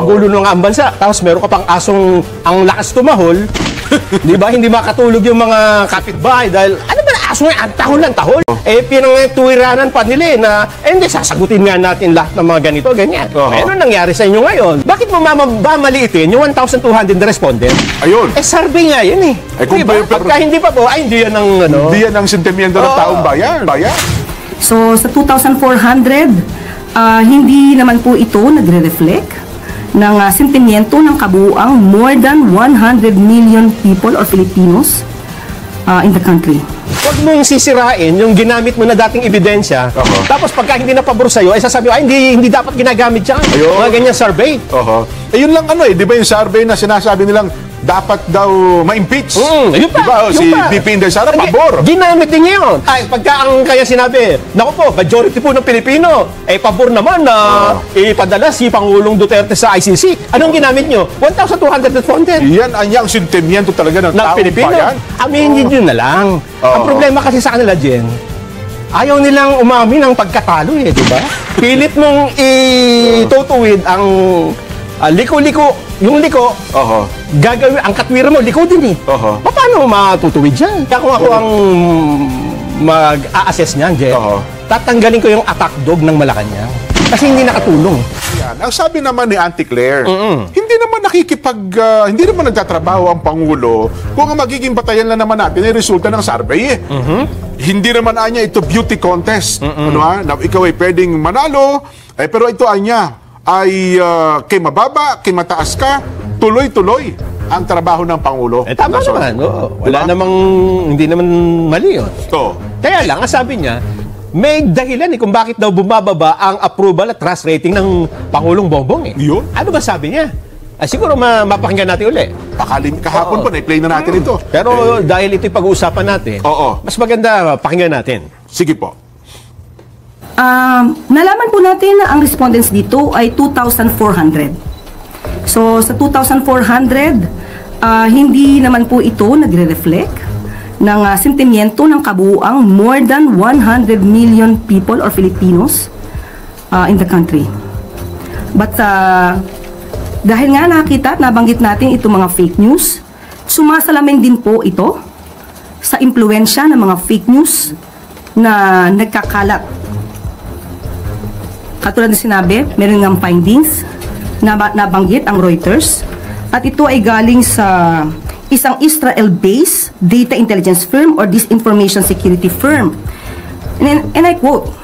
Pangulo ng ang bansa. Tapos meron ka pang asong ang lakas tumahol. Di ba? Hindi makatulog yung mga kapitbahay dahil ano ba aso nga, tahol ng tahol. Pinangtuwiranan pa nila na, hindi, sasagutin nga natin lahat ng mga ganito, ganyan. Ano nangyari sa inyo ngayon? Bakit mo mamaliitin yung 1,200 na respondent? Ayun. Survey nga yan eh. Diba? Pagka hindi pa po, hindi yan ang ano. Hindi yan ang sentimiento ng taong bayan. So, sa 2,400, hindi naman po ito nagre-reflect ng sentimiento ng kabuuang more than 100 million people or Filipinos in the country. Huwag mong sisirain yung ginamit mo na dating ebidensya, tapos pagka hindi na pabor sa'yo, ay sasabi, ay hindi dapat ginagamit yan. Mga ganyan survey. Yun lang ano di ba yung survey na sinasabi nilang dapat daw ma-impeach? Yun pa, diba? Si BP Inday Sara, pabor. Ginamit din ngayon. Ay, pagka ang kaya sinabi, naku po, majority po ng Pilipino, pabor naman na ipadala si Pangulong Duterte sa ICC. Anong ginamit nyo? 1,200 respondent. Yan ang sentimiento talaga ng taong Pilipino. bayan. Aminin nyo na lang. Ang problema kasi sa kanila, Jen, ayaw nilang umamin ng pagkatalo di ba? Pilit mong itutuwid ang liko-liko, yung liko, gagawin, ang katwira mo, liko din Paano matutuwid yan? Kung ako ang mag-a-assess niyan, Jen, tatanggalin ko yung attack dog ng Malacanang. Kasi hindi nakatulong. Yan. Ang sabi naman ni Auntie Claire, hindi naman hindi naman nagtatrabaho ang Pangulo kung ang magiging batayan lang naman natin ay resulta ng survey Hindi naman anya ito beauty contest. Na ikaw ay pwedeng manalo, pero ito anya ay kay mababa, kay mataas ka, tuloy-tuloy ang trabaho ng Pangulo. Tama naman. Wala namang, hindi naman mali yun. Kaya lang, ang sabi niya, may dahilan kung bakit daw bumababa ang approval at trust rating ng Pangulong Bongbong Yun? Ano ba sabi niya? Siguro mapakinggan natin uli. Kahapon po, na-play na natin ito. Pero dahil ito'y pag-uusapan natin, mas maganda pakinggan natin. Sige po. Nalaman po natin na ang respondents dito ay 2,400. So, sa 2,400, hindi naman po ito nagre-reflect ng sentimiento ng kabuuang more than 100 million people or Filipinos in the country. But dahil nga nakita at nabanggit natin itong mga fake news, sumasalamin din po ito sa impluensya ng mga fake news na nagkakalat. Katulad na sinabi, meron ng findings na nabanggit ang Reuters at ito ay galing sa isang Israel-based data intelligence firm or disinformation security firm. And I quote,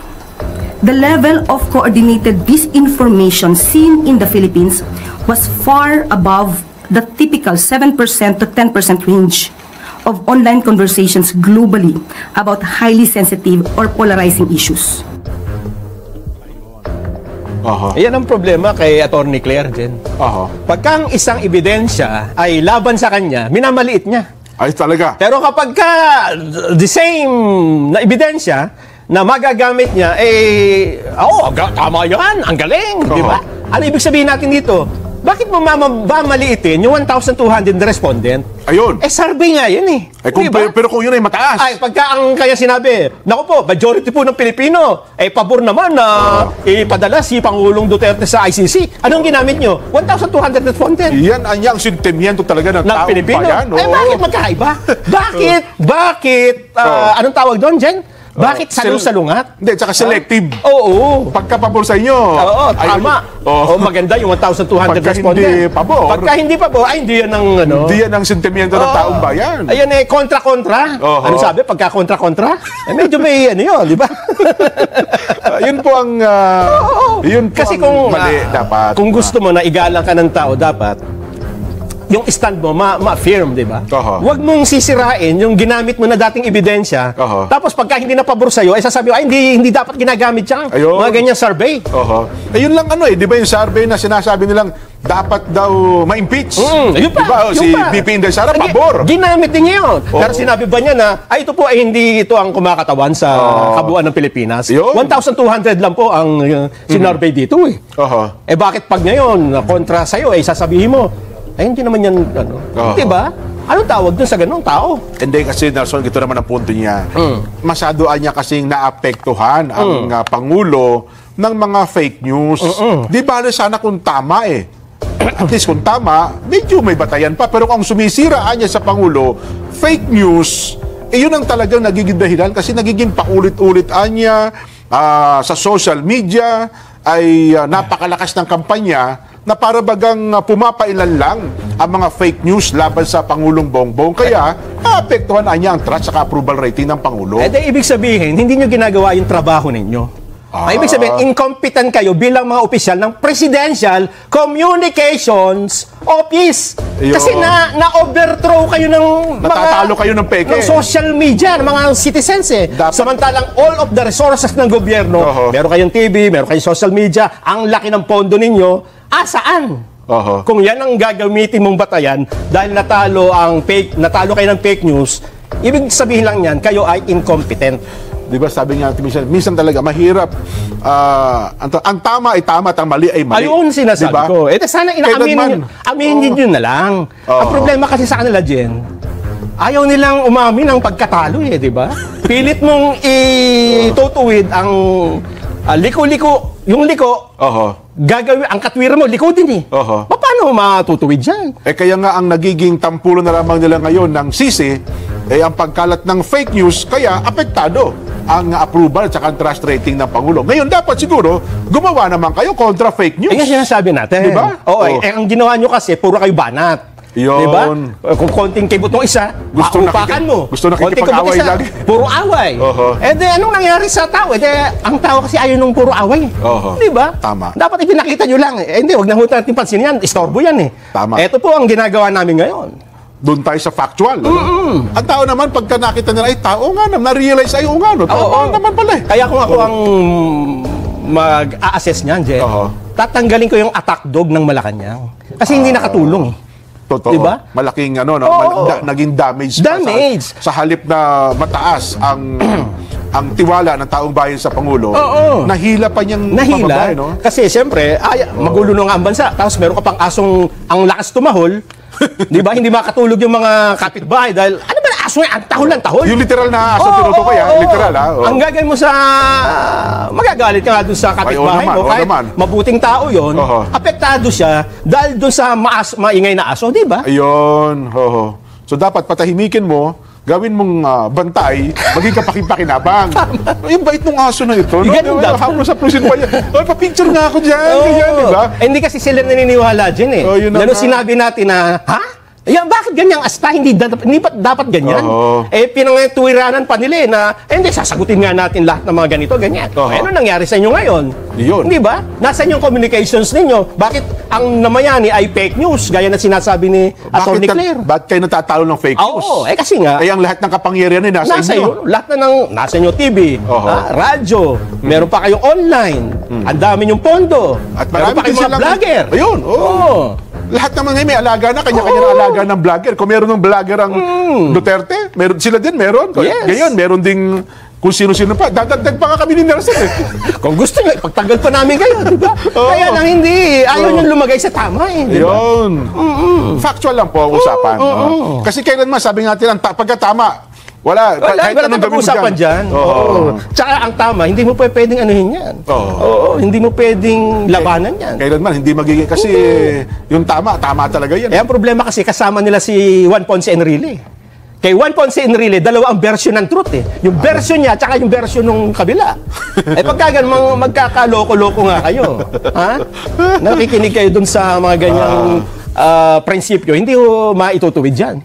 "The level of coordinated disinformation seen in the Philippines was far above the typical 7% to 10% range of online conversations globally about highly sensitive or polarizing issues." Yan ang problema kay Attorney Claire, Jen. Pagka ang isang ebidensya ay laban sa kanya, minamaliit niya. Ay, talaga. Pero kapag the same na ebidensya na magagamit niya, tama yan, ang galing, di ba? Ano ibig sabihin natin dito? Bakit mo mamaliitin yung 1,200 na respondent? Ayun. Survey nga yan Pero kung yun ay mataas. Pagka ang kaya sinabi, naku po, majority po ng Pilipino, pabor naman na ipadala si Pangulong Duterte sa ICC. Anong ginamit nyo? 1,200 respondent. Yan ang sentimiento talaga ng taong Pilipino. bayan. Bakit magkaiba? Bakit? Anong tawag doon, Jen? Bakit salung-salungat? Hindi, tsaka selective. Pagka pabor sa inyo. Tama. Maganda yung 1,200 respondent. Pagka hindi pabor, hindi yan ang Hindi yan ang sentimiento ng taong bayan. Ayan kontra-kontra. Ano sabi? Pagka kontra-kontra? Medyo may yun, di ba? Yun po ang yun po kasi ang mali dapat. Kung gusto mo na igalang ka ng tao, dapat yung stand mo, ma-affirm, di ba? Huwag mong sisirain yung ginamit mo na dating ebidensya, tapos pagka hindi na pabor sa'yo, ay sasabi, ay hindi dapat ginagamit yan. Mga ganyan survey. Yun lang di ba yung survey na sinasabi nilang dapat daw ma-impeach? Yun pa. Diba? Si BP Inday Sara, pabor. Ginamit din ngayon. Pero sinabi ba niya na, ito po ay hindi ito ang kumakatawan sa kabuuan ng Pilipinas. 1,200 lang po ang sinurvey dito bakit pag ngayon, kontra sa'yo, sasabihin mo, hindi naman yan, diba? Anong tawag dun sa ganung tao? Hindi kasi, Nelson, ito naman ang punto niya. Masyado niya kasing naapektuhan ang Pangulo ng mga fake news. Di ba sana kung tama at least kung tama, medyo may batayan pa. Pero kung sumisiraan niya sa Pangulo, fake news, yun ang talagang nagiging dahilan kasi nagiging paulit-ulit niya sa social media ay napakalakas ng kampanya na para bagang pumapailan lang ang mga fake news laban sa Pangulong Bongbong. Kaya, naapektuhan niya ang trust at approval rating ng Pangulo. Ibig sabihin, hindi nyo ginagawa yung trabaho ninyo. Ibig sabihin, incompetent kayo bilang mga opisyal ng Presidential Communications Office. Kasi na-overthrow kayo ng natatalo kayo ng peke. Ng social media, ng mga citizens Samantalang all of the resources ng gobyerno, meron kayong TV, meron kayong social media, ang laki ng pondo ninyo, saan? Kung yan ang gagamitin mong batayan dahil natalo kayo ng fake news, ibig sabihin lang yan, kayo ay incompetent. Di ba sabi nga minsan talaga mahirap ang tama ay tama at ang mali ay mali. Ayun sinasabi diba? ko. Sana aminin nyo na lang. Ang problema kasi sa kanila, Jen, ayaw nilang umamin ang pagkatalo di ba? Pilit mong itutuwid ang liko-liko, yung liko, gagawin, ang katwiran mo, liko din Paano matutuwid dyan? Kaya nga ang nagiging tampulo na lamang nila ngayon ng sisi, ang pagkalat ng fake news, kaya apektado ang approval at saka trust rating ng Pangulo. Ngayon, dapat siguro, gumawa naman kayo kontra fake news. Yan sinasabi natin. Diba? Ang ginawa nyo kasi, puro kayo banat. Yun. Diba? Kung konting kibot ng isa, paupakan mo. Gusto nakikipag-away lagi. Puro away. Anong nangyari sa tao? Ang tao kasi ayaw nung puro away. Diba? Tama. Dapat ipinakita nyo lang. Hindi, wag na ho natin pansin yan. Istorbo yan Tama. Ito po ang ginagawa namin ngayon. Doon tayo sa factual. Ang tao naman, pagka nakita nila, ay tao nga naman, na-realize, ay nga, no? Tao naman pala Kaya kung ako ang mag-a-assess niyan, Jen, tatanggalin ko yung attack dog ng Malacanang. Kasi hindi nakatulong Totoo. Diba? Malaking naging damage. Sa halip na mataas ang tiwala ng taong bayan sa Pangulo, nahila pa niyang pamabay, no? Kasi siyempre, magulo na nga ang bansa. Tapos meron ka pang asong ang lakas tumahol. Di ba? Hindi makatulog yung mga kapitbahay dahil ano ba aso yan? Tahol lang tahol. Yung literal na aso tinutukoy, literal Ang gagawin mo sa magagalit ka nga doon sa kapitbahay mo kahit mabuting tao yon, apektado siya dahil doon sa maingay na aso, di ba? Ayun. So dapat patahimikin mo, gawin mong bantay, maging kapakipakinabang. Yung bait ng aso na ito. Hapon sa pusin pa yan. Pa-picture nga ako dyan. Di ba? Hindi kasi sila naniniwala dyan Lalo sinabi natin na, bakit ganyang asta? Hindi dapat ganyan. Pinangtuwiranan pa nila na, hindi, sasagutin nga natin lahat ng mga ganito, ganyan. Ano nangyari sa inyo ngayon? Yun. Hindi ba? Nasaan yung communications ninyo? Bakit ang namayani ay fake news? Gaya na sinasabi ni Atty. Claire. Bakit kayo natatalo ng fake news? Kasi nga. Kaya ang lahat ng kapangyarihan ay nasa inyo. Lahat na nasa inyo TV, radyo, meron pa kayong online, ang dami yung pondo, at meron pa kayong mga vlogger. Ayun, lahat naman ngayon may alaga na, kanya-kanya na alaga ng vlogger. Kung meron ng vlogger ang Duterte, sila din meron. Yes. Ngayon, meron ding kung sino-sino pa. Dadagdag pa nga kami ni Nelson Kung gusto nyo, ipagtanggal pa namin kayo, di ba? Kaya lang hindi. Ayaw nyo lumagay sa tama di ba? Yun. Factual lang po ang usapan. Kasi kailanman, sabi natin, pagkatama, wala anong gawin mo dyan. Tsaka ang tama, hindi mo pwedeng anuhin yan. Hindi mo pwedeng labanan yan. Kailanman, hindi magiging, kasi yung tama talaga yan. Ang problema kasi, kasama nila si Juan Ponce Enrile. Kay Juan Ponce Enrile, dalawa ang version ng truth Yung version niya, tsaka yung version ng kabila. Pagkagan, magkakaloko-loko nga kayo. Nakikinig kayo dun sa mga ganyang prinsipyo, hindi ho maitutuwid dyan.